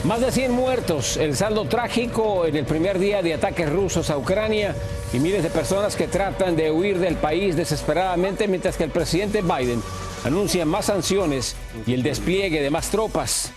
Más de 100 muertos, el saldo trágico en el primer día de ataques rusos a Ucrania y miles de personas que tratan de huir del país desesperadamente mientras que el presidente Biden anuncia más sanciones y el despliegue de más tropas.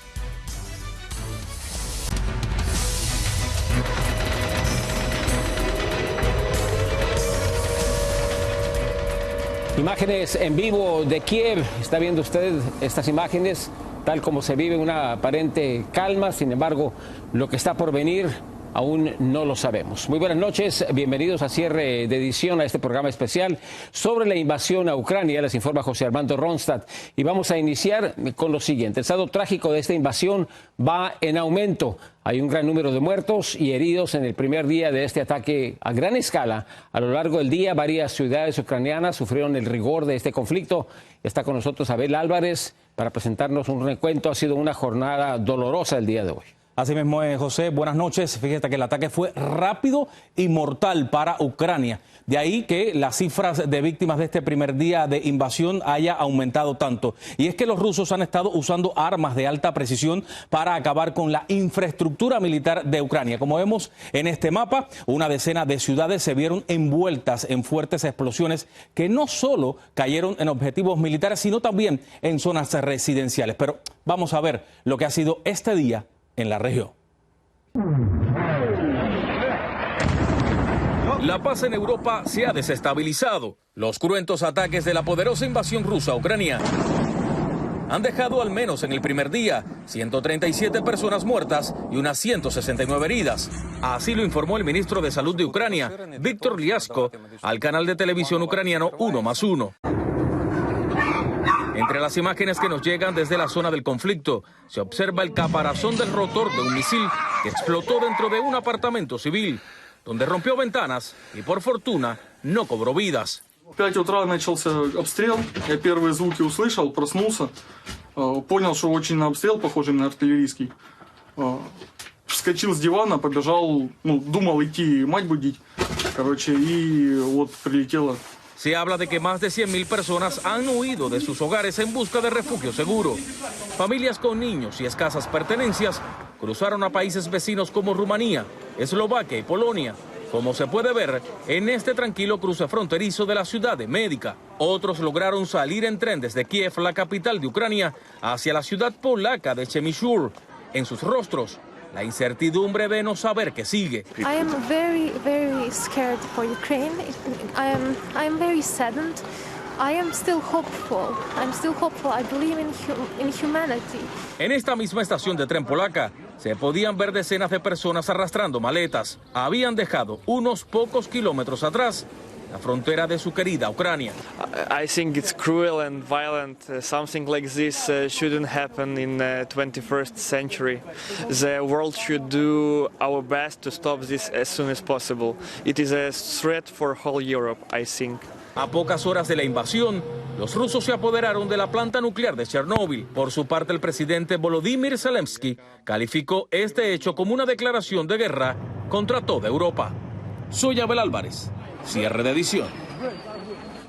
Imágenes en vivo de Kiev. Está viendo usted estas imágenes tal como se vive una aparente calma. Sin embargo, lo que está por venir aún no lo sabemos. Muy buenas noches, bienvenidos a cierre de edición a este programa especial sobre la invasión a Ucrania. Les informa José Armando Ronstadt y vamos a iniciar con lo siguiente. El saldo trágico de esta invasión va en aumento. Hay un gran número de muertos y heridos en el primer día de este ataque a gran escala. A lo largo del día, varias ciudades ucranianas sufrieron el rigor de este conflicto. Está con nosotros Abel Álvarez para presentarnos un recuento. Ha sido una jornada dolorosa el día de hoy. Así mismo es, José. Buenas noches. Fíjate que el ataque fue rápido y mortal para Ucrania. De ahí que las cifras de víctimas de este primer día de invasión haya aumentado tanto. Y es que los rusos han estado usando armas de alta precisión para acabar con la infraestructura militar de Ucrania. Como vemos en este mapa, una decena de ciudades se vieron envueltas en fuertes explosiones que no solo cayeron en objetivos militares, sino también en zonas residenciales. Pero vamos a ver lo que ha sido este día en la región. La paz en Europa se ha desestabilizado. Los cruentos ataques de la poderosa invasión rusa a Ucrania han dejado al menos en el primer día 137 personas muertas y unas 169 heridas. Así lo informó el ministro de Salud de Ucrania, Víctor Liasko, al canal de televisión ucraniano 1+1. Entre las imágenes que nos llegan desde la zona del conflicto, se observa el caparazón del rotor de un misil que explotó dentro de un apartamento civil, donde rompió ventanas y por fortuna no cobró vidas. В 5 утра начался обстрел, я первые звуки услышал, проснулся, понял, что очень на обстрел, похожий на артиллерийский. Вскочил с дивана, побежал, думал идти мать будить, и вот прилетело. Se habla de que más de 100.000 personas han huido de sus hogares en busca de refugio seguro. Familias con niños y escasas pertenencias cruzaron a países vecinos como Rumanía, Eslovaquia y Polonia, como se puede ver en este tranquilo cruce fronterizo de la ciudad de Médica. Otros lograron salir en tren desde Kiev, la capital de Ucrania, hacia la ciudad polaca de Chemichur. En sus rostros, la incertidumbre de no saber qué sigue. I am very, very scared for Ukraine. I am very saddened. I am still hopeful. I'm still hopeful. I believe in humanity. En esta misma estación de tren polaca se podían ver decenas de personas arrastrando maletas. Habían dejado unos pocos kilómetros atrás la frontera de su querida Ucrania. I think it's cruel and violent. Something like this shouldn't happen in the 21st century. The world should do our best to stop this as soon as possible. It is a threat for whole Europe, I think. A pocas horas de la invasión, los rusos se apoderaron de la planta nuclear de Chernóbil. Por su parte, el presidente Volodymyr Zelensky calificó este hecho como una declaración de guerra contra toda Europa. Soy Abel Álvarez. Cierre de edición.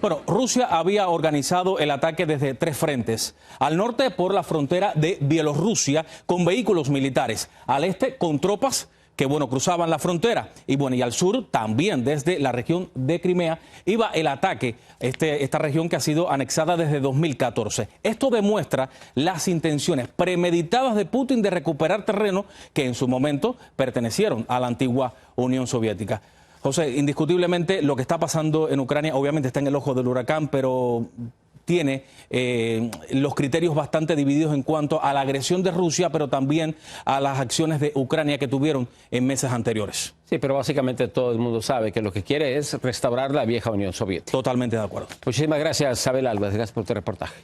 Bueno, Rusia había organizado el ataque desde 3 frentes. Al norte por la frontera de Bielorrusia con vehículos militares. Al este con tropas que cruzaban la frontera. Y al sur también desde la región de Crimea iba el ataque, esta región que ha sido anexada desde 2014. Esto demuestra las intenciones premeditadas de Putin de recuperar terreno que en su momento pertenecieron a la antigua Unión Soviética. José, indiscutiblemente lo que está pasando en Ucrania obviamente está en el ojo del huracán, pero tiene los criterios bastante divididos en cuanto a la agresión de Rusia, pero también a las acciones de Ucrania que tuvieron en meses anteriores. Sí, pero básicamente todo el mundo sabe que lo que quiere es restaurar la vieja Unión Soviética. Totalmente de acuerdo. Muchísimas gracias, Abel Álvarez. Gracias por tu reportaje.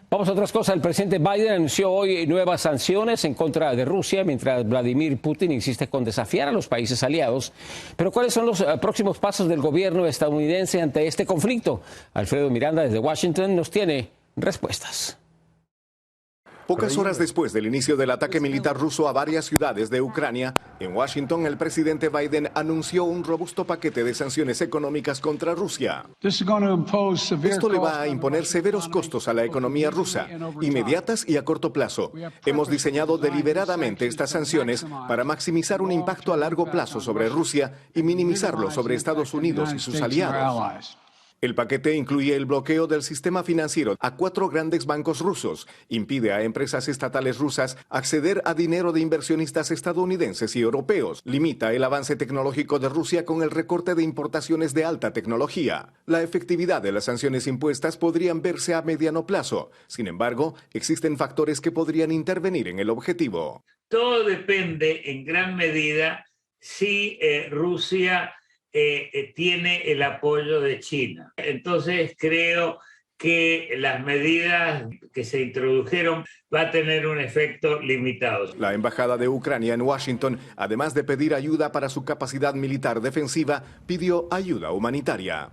Vamos a otras cosas. El presidente Biden anunció hoy nuevas sanciones en contra de Rusia, mientras Vladimir Putin insiste con desafiar a los países aliados. Pero ¿cuáles son los próximos pasos del gobierno estadounidense ante este conflicto? Alfredo Miranda desde Washington nos tiene respuestas. Pocas horas después del inicio del ataque militar ruso a varias ciudades de Ucrania, en Washington el presidente Biden anunció un robusto paquete de sanciones económicas contra Rusia. Esto le va a imponer severos costos a la economía rusa, inmediatas y a corto plazo. Hemos diseñado deliberadamente estas sanciones para maximizar un impacto a largo plazo sobre Rusia y minimizarlo sobre Estados Unidos y sus aliados. El paquete incluye el bloqueo del sistema financiero a 4 grandes bancos rusos, impide a empresas estatales rusas acceder a dinero de inversionistas estadounidenses y europeos, limita el avance tecnológico de Rusia con el recorte de importaciones de alta tecnología. La efectividad de las sanciones impuestas podrían verse a mediano plazo. Sin embargo, existen factores que podrían intervenir en el objetivo. Todo depende en gran medida si Rusia tiene el apoyo de China. Entonces creo que las medidas que se introdujeron va a tener un efecto limitado. La embajada de Ucrania en Washington, además de pedir ayuda para su capacidad militar defensiva, pidió ayuda humanitaria.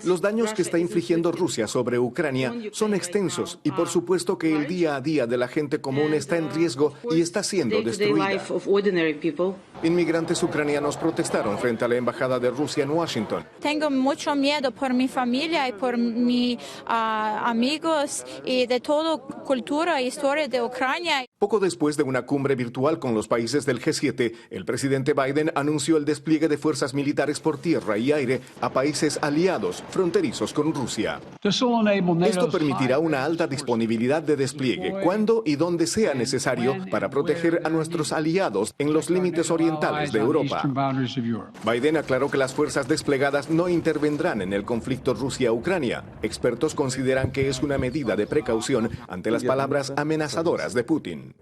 Los daños que está infligiendo Rusia sobre Ucrania son extensos y por supuesto que el día a día de la gente común está en riesgo y está siendo destruida. Inmigrantes ucranianos protestaron frente a la embajada de Rusia en Washington. Tengo mucho miedo por mi familia y por mis amigos y de toda cultura e historia de Ucrania. Poco después de una cumbre virtual con los países del G7, el presidente Biden anunció el despliegue de fuerzas militares por tierra y aire a países aliados fronterizos con Rusia. Esto permitirá una alta disponibilidad de despliegue cuando y donde sea necesario para proteger a nuestros aliados en los límites orientales de Europa. Biden aclaró que las fuerzas desplegadas no intervendrán en el conflicto Rusia-Ucrania. Expertos consideran que es una medida de precaución ante las palabras amenazadoras de Putin.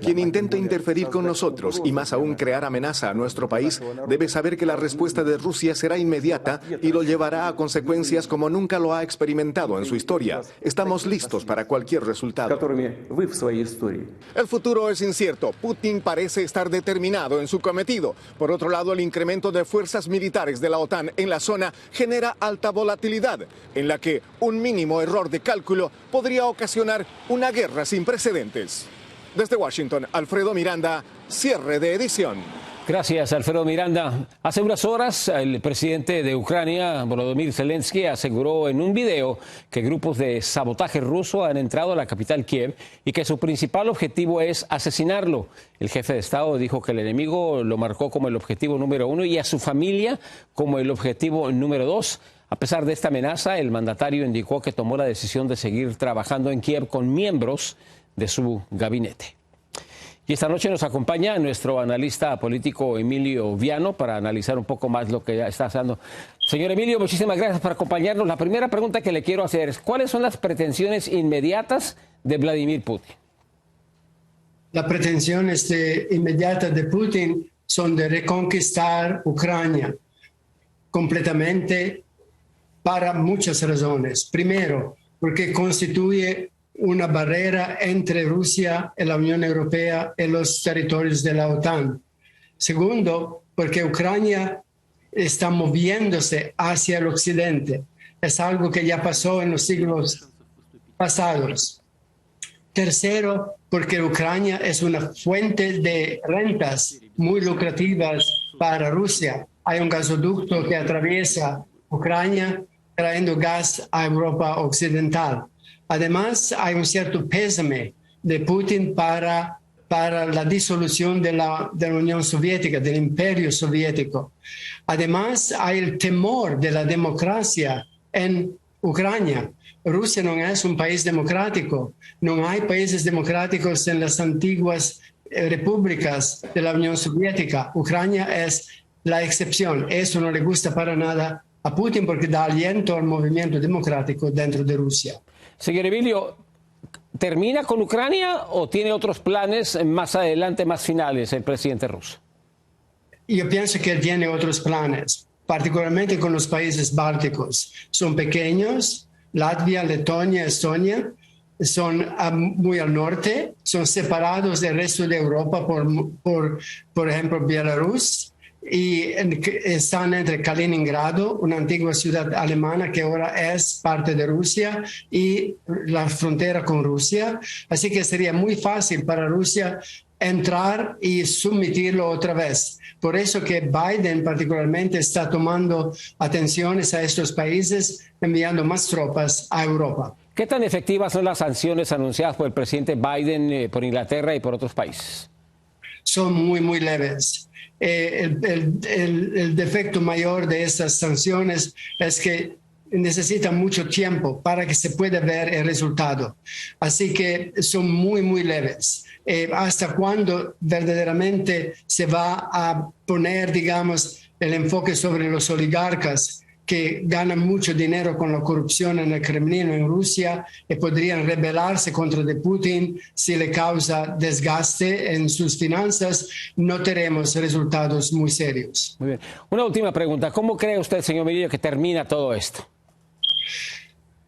Quien intente interferir con nosotros y más aún crear amenaza a nuestro país debe saber que la respuesta de Rusia será inmediata y lo llevará a consecuencias como nunca lo ha experimentado en su historia. Estamos listos para cualquier resultado. El futuro es incierto. Putin parece estar determinado en su cometido. Por otro lado, el incremento de fuerzas militares de la OTAN en la zona genera alta volatilidad, en la que un mínimo error de cálculo podría ocasionar una guerra sin precedentes. Desde Washington, Alfredo Miranda, cierre de edición. Gracias, Alfredo Miranda. Hace unas horas, el presidente de Ucrania, Volodymyr Zelensky, aseguró en un video que grupos de sabotaje ruso han entrado a la capital Kiev y que su principal objetivo es asesinarlo. El jefe de Estado dijo que el enemigo lo marcó como el objetivo número 1 y a su familia como el objetivo número 2. A pesar de esta amenaza, el mandatario indicó que tomó la decisión de seguir trabajando en Kiev con miembros de su gabinete. Y esta noche nos acompaña nuestro analista político Emilio Viano para analizar un poco más lo que está pasando. Señor Emilio, muchísimas gracias por acompañarnos. La primera pregunta que le quiero hacer es, ¿cuáles son las pretensiones inmediatas de Vladimir Putin? Las pretensiones inmediatas de Putin son de reconquistar Ucrania completamente para muchas razones. Primero, porque constituye una barrera entre Rusia y la Unión Europea y los territorios de la OTAN. Segundo, porque Ucrania está moviéndose hacia el occidente. Es algo que ya pasó en los siglos pasados. Tercero, porque Ucrania es una fuente de rentas muy lucrativas para Rusia. Hay un gasoducto que atraviesa Ucrania trayendo gas a Europa Occidental. Además, hay un cierto pésame de Putin para la disolución de la Unión Soviética, del Imperio Soviético. Además, hay el temor de la democracia en Ucrania. Rusia no es un país democrático. No hay países democráticos en las antiguas repúblicas de la Unión Soviética. Ucrania es la excepción. Eso no le gusta para nada a Putin porque da aliento al movimiento democrático dentro de Rusia. Señor Emilio, ¿termina con Ucrania o tiene otros planes más adelante, más finales, el presidente ruso? Yo pienso que tiene otros planes, particularmente con los países bálticos. Son pequeños, Latvia, Letonia, Estonia, son muy al norte, son separados del resto de Europa por ejemplo, Belarus, y están entre Kaliningrado, una antigua ciudad alemana que ahora es parte de Rusia, y la frontera con Rusia. Así que sería muy fácil para Rusia entrar y someterlo otra vez. Por eso que Biden particularmente está tomando atenciones a estos países, enviando más tropas a Europa. ¿Qué tan efectivas son las sanciones anunciadas por el presidente Biden por Inglaterra y por otros países? Son muy leves. El defecto mayor de estas sanciones es que necesita mucho tiempo para que se pueda ver el resultado. Así que son muy leves. ¿Hasta cuándo verdaderamente se va a poner, digamos, el enfoque sobre los oligarcas que ganan mucho dinero con la corrupción en el Kremlin en Rusia y podrían rebelarse contra de Putin si le causa desgaste en sus finanzas? No tenemos resultados muy serios. Muy bien. Una última pregunta. ¿Cómo cree usted, señor Mirillo, que termina todo esto?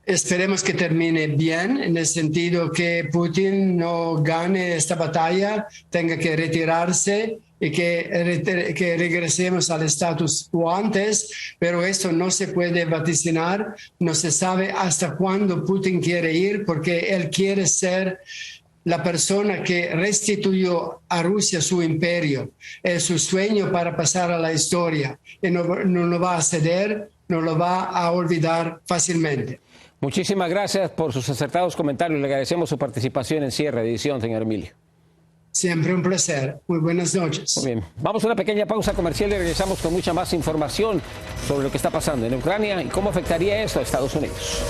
Esperemos que termine bien, en el sentido que Putin no gane esta batalla, tenga que retirarse y que regresemos al status quo antes, pero esto no se puede vaticinar, no se sabe hasta cuándo Putin quiere ir, porque él quiere ser la persona que restituyó a Rusia su imperio. Es su sueño para pasar a la historia y no lo va a ceder, no lo va a olvidar fácilmente. Muchísimas gracias por sus acertados comentarios. Le agradecemos su participación en Cierre de Edición, señor Emilio. Siempre un placer. Muy buenas noches. Muy bien. Vamos a una pequeña pausa comercial y regresamos con mucha más información sobre lo que está pasando en Ucrania y cómo afectaría esto a Estados Unidos.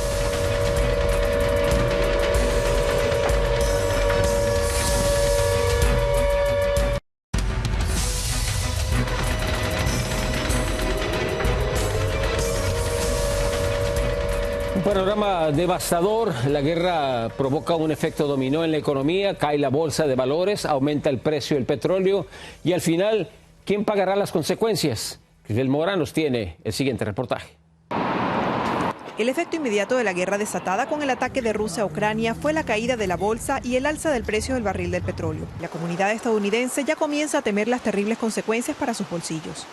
Un panorama devastador. La guerra provoca un efecto dominó en la economía, cae la bolsa de valores, aumenta el precio del petróleo y al final, ¿quién pagará las consecuencias? Crisbel Mora nos tiene el siguiente reportaje. El efecto inmediato de la guerra desatada con el ataque de Rusia a Ucrania fue la caída de la bolsa y el alza del precio del barril del petróleo. La comunidad estadounidense ya comienza a temer las terribles consecuencias para sus bolsillos.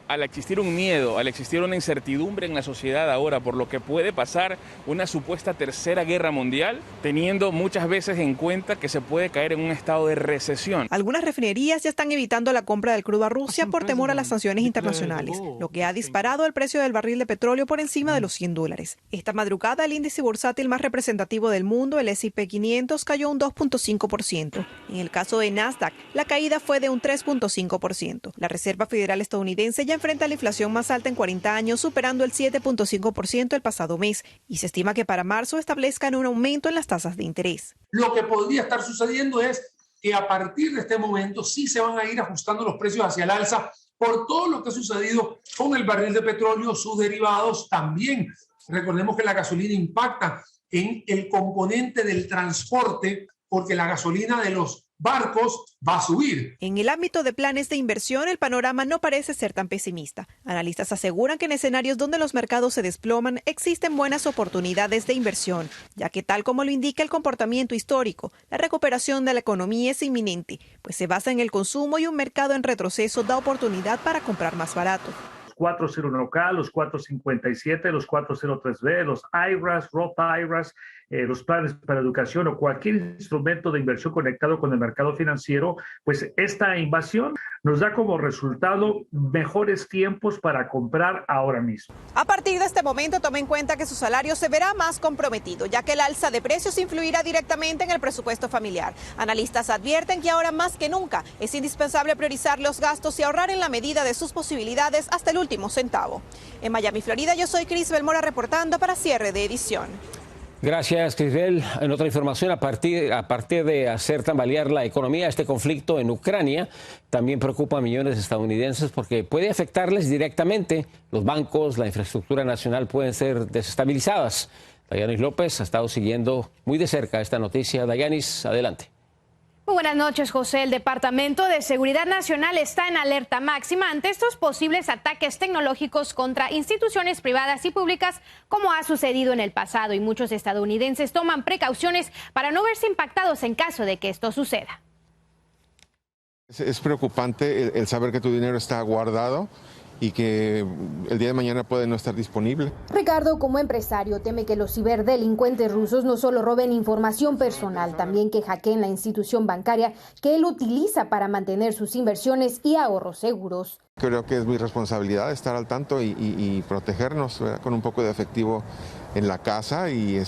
Al existir un miedo, al existir una incertidumbre en la sociedad ahora por lo que puede pasar una supuesta tercera guerra mundial, teniendo muchas veces en cuenta que se puede caer en un estado de recesión. Algunas refinerías ya están evitando la compra del crudo a Rusia por temor a las sanciones internacionales, lo que ha disparado el precio del barril de petróleo por encima de los $100. Esta madrugada el índice bursátil más representativo del mundo, el S&P 500, cayó un 2.5%. En el caso de Nasdaq, la caída fue de un 3.5%. La Reserva Federal estadounidense ya enfrenta la inflación más alta en 40 años, superando el 7.5% el pasado mes, y se estima que para marzo establezcan un aumento en las tasas de interés. Lo que podría estar sucediendo es que a partir de este momento sí se van a ir ajustando los precios hacia el alza por todo lo que ha sucedido con el barril de petróleo, sus derivados también. Recordemos que la gasolina impacta en el componente del transporte porque la gasolina de los barcos va a subir. En el ámbito de planes de inversión, el panorama no parece ser tan pesimista. Analistas aseguran que en escenarios donde los mercados se desploman, existen buenas oportunidades de inversión, ya que tal como lo indica el comportamiento histórico, la recuperación de la economía es inminente, pues se basa en el consumo y un mercado en retroceso da oportunidad para comprar más barato. 401k, los 457, los 403b, los IRAs, Roth IRAs, los planes para educación o cualquier instrumento de inversión conectado con el mercado financiero, pues esta invasión nos da como resultado mejores tiempos para comprar ahora mismo. A partir de este momento, tome en cuenta que su salario se verá más comprometido, ya que el alza de precios influirá directamente en el presupuesto familiar. Analistas advierten que ahora más que nunca es indispensable priorizar los gastos y ahorrar en la medida de sus posibilidades hasta el último centavo. En Miami, Florida, yo soy Crisbel Mora reportando para Cierre de Edición. Gracias, Crisbel. En otra información, a partir de hacer tambalear la economía, este conflicto en Ucrania también preocupa a millones de estadounidenses porque puede afectarles directamente. Los bancos, la infraestructura nacional pueden ser desestabilizadas. Dayanis López ha estado siguiendo muy de cerca esta noticia. Dayanis, adelante. Muy buenas noches, José. El Departamento de Seguridad Nacional está en alerta máxima ante estos posibles ataques tecnológicos contra instituciones privadas y públicas, como ha sucedido en el pasado, y muchos estadounidenses toman precauciones para no verse impactados en caso de que esto suceda. Es preocupante el saber que tu dinero está guardado y que el día de mañana puede no estar disponible. Ricardo, como empresario, teme que los ciberdelincuentes rusos no solo roben información personal, también que hackeen la institución bancaria que él utiliza para mantener sus inversiones y ahorros seguros. Creo que es mi responsabilidad estar al tanto y protegernos, ¿verdad? Con un poco de efectivo en la casa y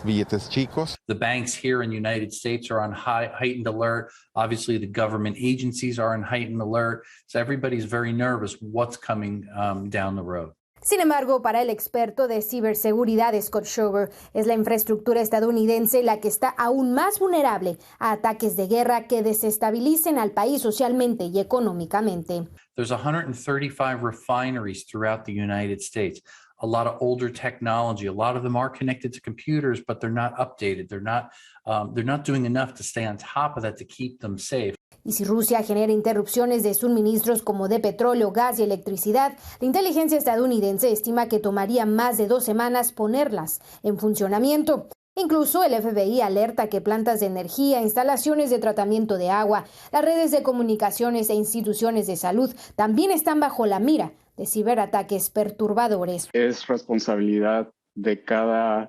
billetes chicos. The banks here in the United States are on heightened alert. Obviously, the government agencies are on heightened alert. So everybody's very nervous what's coming down the road. Sin embargo, para el experto de ciberseguridad Scott Schober, es la infraestructura estadounidense la que está aún más vulnerable a ataques de guerra que desestabilicen al país socialmente y económicamente. There's 135 refineries throughout the United States. A lot of older technology. A lot of them are connected to computers, but they're not updated. They're not doing enough to stay on top of that to keep them safe. Y si Rusia genera interrupciones de suministros como de petróleo, gas y electricidad, la inteligencia estadounidense estima que tomaría más de 2 semanas ponerlas en funcionamiento. Incluso el FBI alerta que plantas de energía, instalaciones de tratamiento de agua, las redes de comunicaciones e instituciones de salud también están bajo la mira de ciberataques perturbadores. Es responsabilidad de cada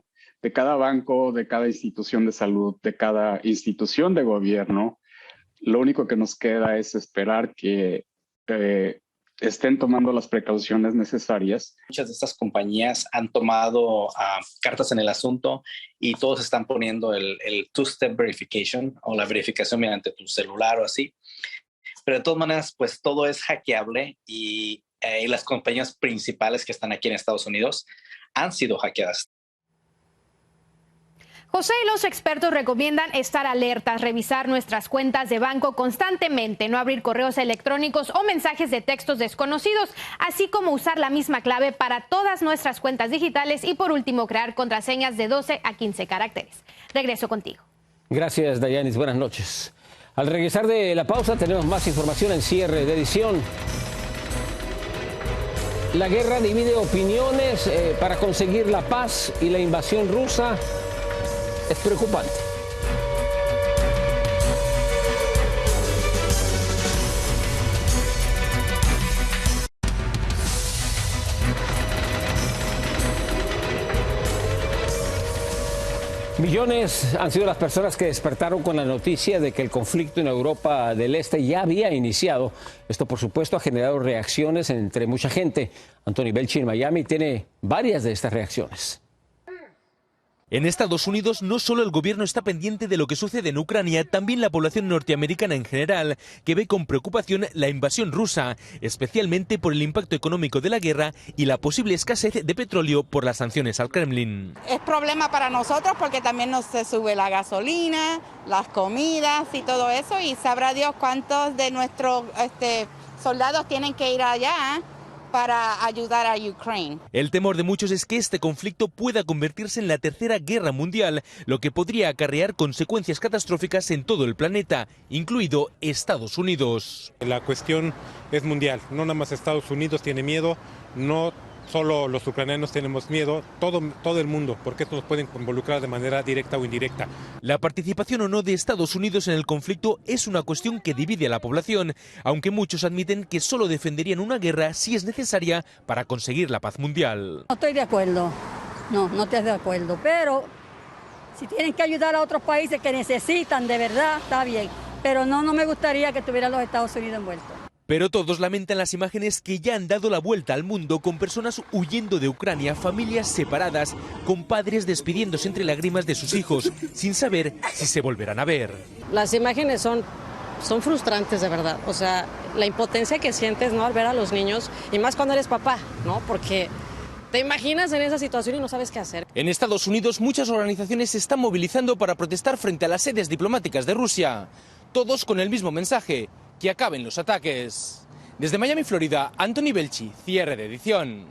banco, de cada institución de salud, de cada institución de gobierno. Lo único que nos queda es esperar que estén tomando las precauciones necesarias. Muchas de estas compañías han tomado cartas en el asunto y todos están poniendo el two-step verification o la verificación mediante tu celular o así. Pero de todas maneras, pues todo es hackeable y las compañías principales que están aquí en Estados Unidos han sido hackeadas. José y los expertos recomiendan estar alertas, revisar nuestras cuentas de banco constantemente, no abrir correos electrónicos o mensajes de textos desconocidos, así como usar la misma clave para todas nuestras cuentas digitales y por último crear contraseñas de 12 a 15 caracteres. Regreso contigo. Gracias, Dayanis. Buenas noches. Al regresar de la pausa tenemos más información en cierre de edición. La guerra divide opiniones para conseguir la paz y la invasión rusa es preocupante. Millones han sido las personas que despertaron con la noticia de que el conflicto en Europa del Este ya había iniciado. Esto, por supuesto, ha generado reacciones entre mucha gente. Anthony Belchi en Miami tiene varias de estas reacciones. En Estados Unidos no solo el gobierno está pendiente de lo que sucede en Ucrania, también la población norteamericana en general, que ve con preocupación la invasión rusa, especialmente por el impacto económico de la guerra y la posible escasez de petróleo por las sanciones al Kremlin. Es problema para nosotros porque también nos se sube la gasolina, las comidas y todo eso, y sabrá Dios cuántos de nuestros soldados tienen que ir allá para ayudar a Ucrania. El temor de muchos es que este conflicto pueda convertirse en la tercera guerra mundial, lo que podría acarrear consecuencias catastróficas en todo el planeta, incluido Estados Unidos. La cuestión es mundial, no nada más Estados Unidos tiene miedo, no solo los ucranianos tenemos miedo, todo el mundo, porque esto nos puede involucrar de manera directa o indirecta. La participación o no de Estados Unidos en el conflicto es una cuestión que divide a la población, aunque muchos admiten que solo defenderían una guerra si es necesaria para conseguir la paz mundial. No estoy de acuerdo, no estoy de acuerdo, pero si tienen que ayudar a otros países que necesitan de verdad, está bien, pero no me gustaría que tuvieran los Estados Unidos envueltos. Pero todos lamentan las imágenes que ya han dado la vuelta al mundo, con personas huyendo de Ucrania, familias separadas, con padres despidiéndose entre lágrimas de sus hijos, sin saber si se volverán a ver. Las imágenes son frustrantes, de verdad. O sea, la impotencia que sientes, ¿no?, al ver a los niños, y más cuando eres papá, ¿no? Porque te imaginas en esa situación y no sabes qué hacer. En Estados Unidos, muchas organizaciones se están movilizando para protestar frente a las sedes diplomáticas de Rusia, todos con el mismo mensaje: que acaben los ataques. Desde Miami, Florida, Anthony Belchi, cierre de edición.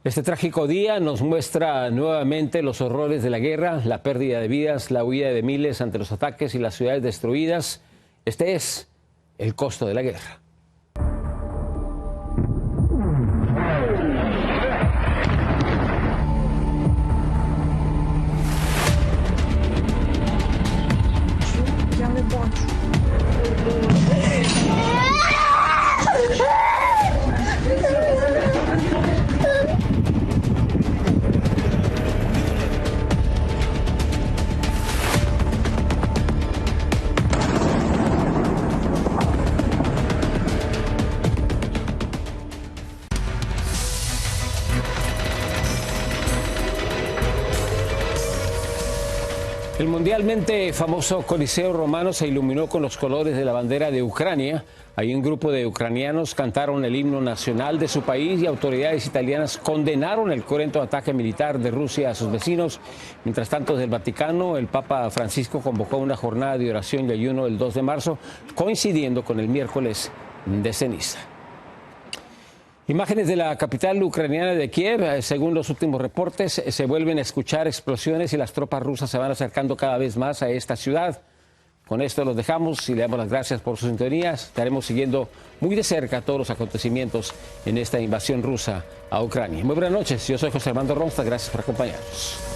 Este trágico día nos muestra nuevamente los horrores de la guerra, la pérdida de vidas, la huida de miles ante los ataques y las ciudades destruidas. Este es el costo de la guerra. Young El mundialmente famoso Coliseo Romano se iluminó con los colores de la bandera de Ucrania. Ahí un grupo de ucranianos cantaron el himno nacional de su país y autoridades italianas condenaron el cruento ataque militar de Rusia a sus vecinos. Mientras tanto, desde el Vaticano, el Papa Francisco convocó una jornada de oración y ayuno el 2 de marzo, coincidiendo con el miércoles de ceniza. Imágenes de la capital ucraniana de Kiev. Según los últimos reportes, se vuelven a escuchar explosiones y las tropas rusas se van acercando cada vez más a esta ciudad. Con esto los dejamos y le damos las gracias por su sintonía. Estaremos siguiendo muy de cerca todos los acontecimientos en esta invasión rusa a Ucrania. Muy buenas noches, yo soy José Armando Ronsta, gracias por acompañarnos.